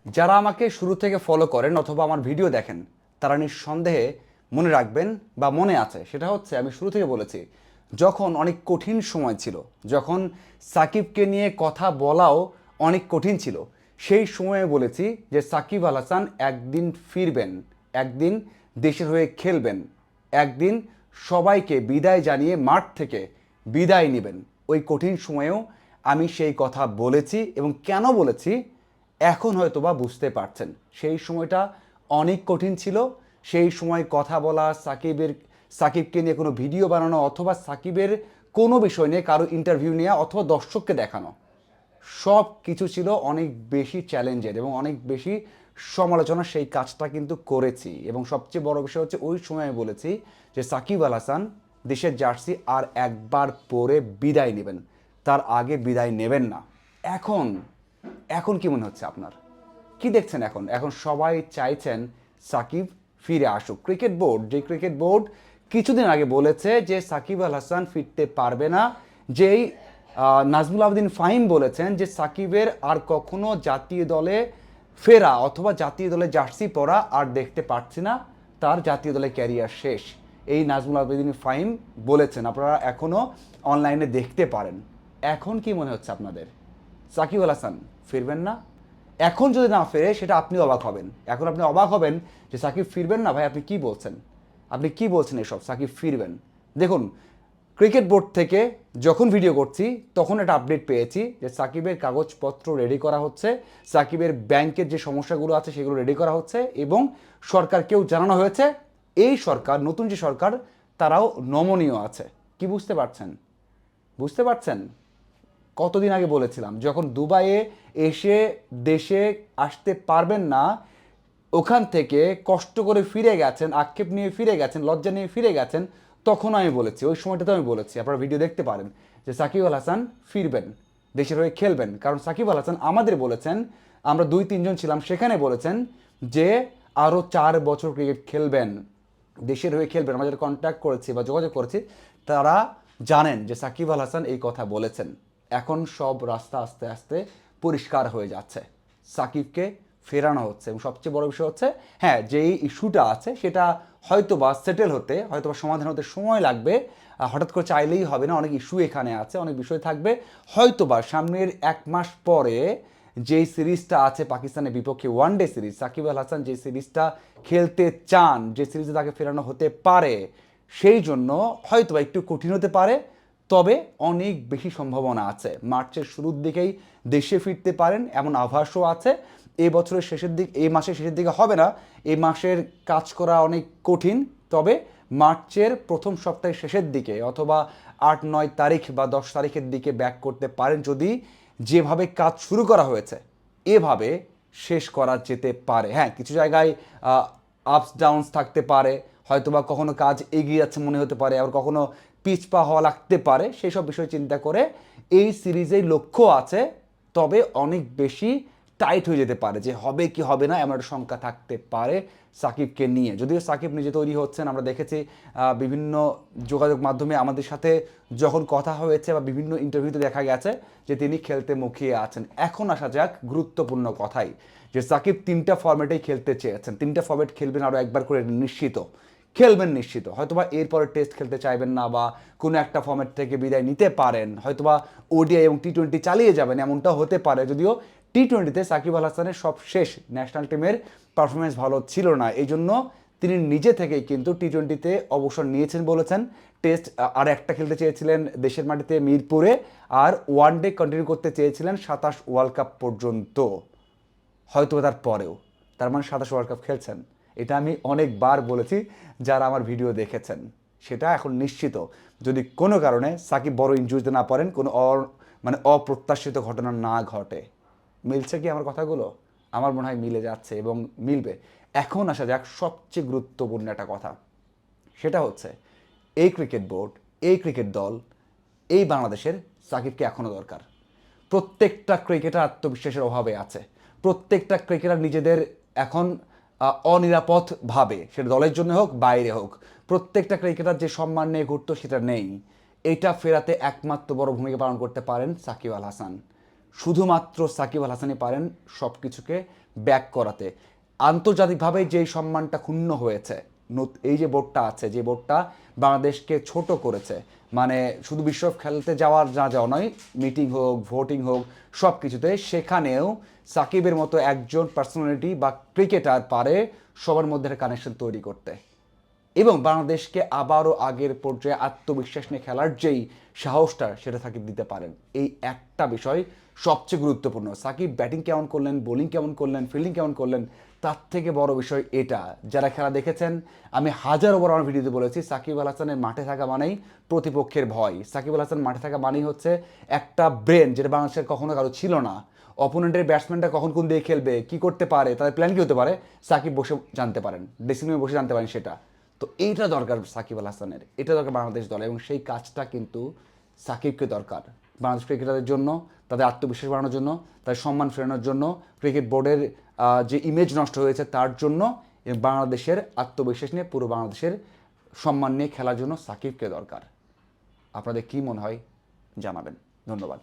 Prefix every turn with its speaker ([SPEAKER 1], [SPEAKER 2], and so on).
[SPEAKER 1] যারা আমাকে শুরু থেকে ফলো করেন অথবা আমার ভিডিও দেখেন তারা নিঃসন্দেহে মনে রাখবেন বা মনে আছে, সেটা হচ্ছে আমি শুরু থেকে বলেছি, যখন অনেক কঠিন সময় ছিল, যখন সাকিবকে নিয়ে কথা বলাও অনেক কঠিন ছিল, সেই সময়ে বলেছি যে সাকিব আল হাসান একদিন ফিরবেন, একদিন দেশের হয়ে খেলবেন, একদিন সবাইকে বিদায় জানিয়ে মাঠ থেকে বিদায় নেবেন। ওই কঠিন সময়েও আমি সেই কথা বলেছি এবং কেন বলেছি এখন হয়তো বা বুঝতে পারছেন। সেই সময়টা অনেক কঠিন ছিল। সেই সময় কথা বলা, সাকিবকে নিয়ে কোনো ভিডিও বানানো অথবা সাকিবের কোনো বিষয় নিয়ে কারো ইন্টারভিউ নেওয়া অথবা দর্শককে দেখানো, সব কিছু ছিল অনেক বেশি চ্যালেঞ্জের এবং অনেক বেশি সমালোচনা। সেই কাজটা কিন্তু করেছি এবং সবচেয়ে বড় বিষয় হচ্ছে ওই সময় আমি বলেছি যে সাকিব আল হাসান দেশের জার্সি আর একবার পরে বিদায় নেবেন, তার আগে বিদায় নেবেন না। এখন এখন কি মনে হচ্ছে আপনার? কি দেখছেন? এখন এখন সবাই চাইছেন সাকিব ফিরে আসুক। ক্রিকেট বোর্ড কিছুদিন আগে বলেছে যে সাকিব আল হাসান ফিরতে পারবে না। যেই নাজমুল আবেদিন ফাহিম বলেছেন যে সাকিবের আর কখনো জাতীয় দলে ফেরা অথবা জাতীয় দলে জার্সি পরা আর দেখতে পাচ্ছি না, তার জাতীয় দলে ক্যারিয়ার শেষ। এই নাজমুল আবেদিন ফাহিম বলেছেন, আপনারা এখনও অনলাইনে দেখতে পারেন। এখন কি মনে হচ্ছে আপনাদের? সাকিব আল হাসান ফিরবেন না? এখন যদি না ফেরে সেটা আপনি অবাক হবেন। এখন আপনি অবাক হবেন যে সাকিব ফিরবেন না। ভাই আপনি কি বলছেন? আপনি কি বলছেন এসব? সাকিব ফিরবেন? দেখুন, ক্রিকেট বোর্ড থেকে যখন ভিডিও করছি তখন একটা আপডেট পেয়েছি যে সাকিবের কাগজপত্র রেডি করা হচ্ছে, সাকিবের ব্যাংকের যে সমস্যাগুলো আছে সেগুলো রেডি করা হচ্ছে এবং সরকারকেও জানানো হয়েছে এই সরকার, নতুন যে সরকার, তারাও নমনীয় আছে। কি বুঝতে পারছেন? বুঝতে পারছেন? কতদিন আগে বলেছিলাম, যখন দুবাইয়ে এসে দেশে আসতে পারবেন না, ওখান থেকে কষ্ট করে ফিরে গেছেন, আক্ষেপ নিয়ে ফিরে গেছেন, লজ্জা নিয়ে ফিরে গেছেন, তখন আমি বলেছি, ওই সময়টাতে আমি বলেছি, আপনারা ভিডিও দেখতে পারেন, যে সাকিব আল হাসান ফিরবেন, দেশের হয়ে খেলবেন। কারণ সাকিব আল হাসান আমাদের বলেছেন, আমরা 2-3 জন ছিলাম সেখানে, বলেছেন যে আরও 4 বছর ক্রিকেট খেলবেন, দেশের হয়ে খেলবেন। আমরা যারা কন্ট্যাক্ট করেছি বা যোগাযোগ করেছি তারা জানেন যে সাকিব আল হাসান এই কথা বলেছেন। এখন সব রাস্তা আস্তে আস্তে পরিষ্কার হয়ে যাচ্ছে, সাকিবকে ফেরানো হচ্ছে এবং সবচেয়ে বড় বিষয় হচ্ছে, হ্যাঁ, যেই ইস্যুটা আছে সেটা হয়তো বা সেটেল হতে, হয়তো বা সমাধান হতে সময় লাগবে। হঠাৎ করে চাইলেই হবে না, অনেক ইস্যু এখানে আছে, অনেক বিষয় থাকবে। হয়তো বা সামনের 1 মাস পরে যেই সিরিজটা আছে পাকিস্তানের বিপক্ষে, ওয়ানডে সিরিজ, সাকিব আল হাসান যে সিরিজটা খেলতে চান, যে সিরিজে তাকে ফেরানো হতে পারে, সেই জন্য হয়তো বা একটু কঠিন হতে পারে, তবে অনেক বেশি সম্ভাবনা আছে মার্চের শুরুর দিকেই দেশে ফিরতে পারেন এমন আভাসও আছে। এই বছরের শেষের দিক, এই মাসের শেষের দিকে হবে না, এই মাসের কাজ করা অনেক কঠিন, তবে মার্চের প্রথম সপ্তাহের শেষের দিকে অথবা 8-9 তারিখ বা 10 তারিখের দিকে ব্যাক করতে পারেন, যদি যেভাবে কাজ শুরু করা হয়েছে এভাবে শেষ করা যেতে পারে। হ্যাঁ, কিছু জায়গায় আপস ডাউনস থাকতে পারে, হয়তোবা কখনো কাজ এগিয়ে যাচ্ছে মনে হতে পারে, আবার কখনো পিছপা হওয়া লাগতে পারে। সেই সব বিষয় চিন্তা করে এই সিরিজের লক্ষ্য আছে, তবে অনেক বেশি টাইট হয়ে যেতে পারে, যে হবে কি হবে না এমন একটা শঙ্কা থাকতে পারে সাকিবকে নিয়ে। যদিও সাকিব নিজে তৈরি হচ্ছেন, আমরা দেখেছি বিভিন্ন যোগাযোগ মাধ্যমে আমাদের সাথে যখন কথা হয়েছে বা বিভিন্ন ইন্টারভিউতে দেখা গেছে যে তিনি খেলতে মুখিয়ে আছেন। এখন আসা যাক গুরুত্বপূর্ণ কথাই, যে সাকিব 3টা ফরম্যাটেই খেলতে চেয়েছেন, 3টা ফরম্যাট খেলবেন আরও একবার করে নিশ্চিত, খেলবেন নিশ্চিত। হয়তোবা এরপরে টেস্ট খেলতে চাইবেন না বা কোনো একটা ফর্ম্যাট থেকে বিদায় নিতে পারেন, হয়তোবা ওডিআই এবং টি-20 চালিয়ে যাবেন, এমনটাও হতে পারে। যদিও টি-20তে সাকিব আল হাসানের সব শেষ, ন্যাশনাল টিমের পারফরমেন্স ভালো ছিল না, এই জন্য তিনি নিজে থেকেই কিন্তু টি-20তে অবসর নিয়েছেন বলেছেন। টেস্ট আর একটা খেলতে চেয়েছিলেন দেশের মাটিতে মিরপুরে, আর ওয়ানডে কন্টিনিউ করতে চেয়েছিলেন 27 ওয়ার্ল্ড কাপ পর্যন্ত, হয়তো তার পরেও। তার মানে 27 ওয়ার্ল্ড কাপ খেলছেন, এটা আমি অনেকবার বলেছি, যারা আমার ভিডিও দেখেছেন। সেটা এখন নিশ্চিত, যদি কোনো কারণে সাকিব বড় ইনজুরিতে না পড়েন, কোনো মানে অপ্রত্যাশিত ঘটনা না ঘটে। মিলছে কি আমার কথাগুলো? আমার মনে হয় মিলে যাচ্ছে এবং মিলবে। এখন আসা যাক সবচেয়ে গুরুত্বপূর্ণ একটা কথা, সেটা হচ্ছে এই ক্রিকেট বোর্ড, এই ক্রিকেট দল, এই বাংলাদেশের সাকিবকে এখনও দরকার। প্রত্যেকটা ক্রিকেটার আত্মবিশ্বাসের অভাবে আছে, প্রত্যেকটা ক্রিকেটার নিজেদের এখন অনিরাপদ ভাবে, সেটা দলের জন্য হোক বাইরে হোক। প্রত্যেকটা ক্রিকেটার যে সম্মান নিয়ে ঘুরতো সেটা নেই। এটা ফেরাতে একমাত্র বড় ভূমিকা পালন করতে পারেন সাকিব আল হাসান। শুধুমাত্র সাকিব আল হাসানই পারেন সব কিছুকে ব্যাক করাতে। আন্তর্জাতিকভাবে যেই সম্মানটা ক্ষুণ্ণ হয়েছে, এই যে বোর্ডটা আছে, যে বোর্ডটা বাংলাদেশকে ছোট করেছে, মানে শুধু বিশ্বকাপ খেলতে যাওয়ার যাওয়া নয়, মিটিং হোক, ভোটিং হোক, সব কিছুতে, সেখানেও সাকিবের মতো একজন পার্সোনালিটি বা ক্রিকেটার পারে সবার মধ্যে একটা কানেকশন তৈরি করতে এবং বাংলাদেশকে আবারও আগের পর্যায়ে আত্মবিশ্বাস নিয়ে খেলার যেই সাহসটা, সেটা সাকিব দিতে পারেন। এই একটা বিষয় সবচেয়ে গুরুত্বপূর্ণ। সাকিব ব্যাটিং কেমন করলেন, বোলিং কেমন করলেন, ফিল্ডিং কেমন করলেন, তার থেকে বড় বিষয় এটা। যারা খেলা দেখেছেন, আমি হাজারো বড় আমার ভিডিওতে বলেছি, সাকিব আল হাসানের মাঠে থাকা মানেই প্রতিপক্ষের ভয়। সাকিব আল হাসান মাঠে থাকা মানেই হচ্ছে একটা ব্রেন, যেটা বাংলাদেশের কখনো কারো ছিল না। অপোনেন্টের ব্যাটসম্যানটা কখন কোন দিয়ে খেলবে, কী করতে পারে, তাদের প্ল্যান কী হতে পারে, সাকিব বসে জানতে পারেন, ড্রেসিং রুমে বসে জানতে পারেন সেটা। তো এইটা দরকার সাকিব আল হাসানের, এটা দরকার বাংলাদেশ দল, এবং সেই কাজটা কিন্তু সাকিবকে দরকার বাংলাদেশ ক্রিকেটারদের জন্য, তাদের আত্মবিশ্বাস বাড়ানোর জন্য, তাদের সম্মান ফেরানোর জন্য, ক্রিকেট বোর্ডের যে ইমেজ নষ্ট হয়েছে তার জন্য, এবং বাংলাদেশের আত্মবিশ্বাস নিয়ে, পুরো বাংলাদেশের সম্মান নিয়ে খেলার জন্য সাকিবকে দরকার। আপনাদের কী মনে হয় জানাবেন। ধন্যবাদ।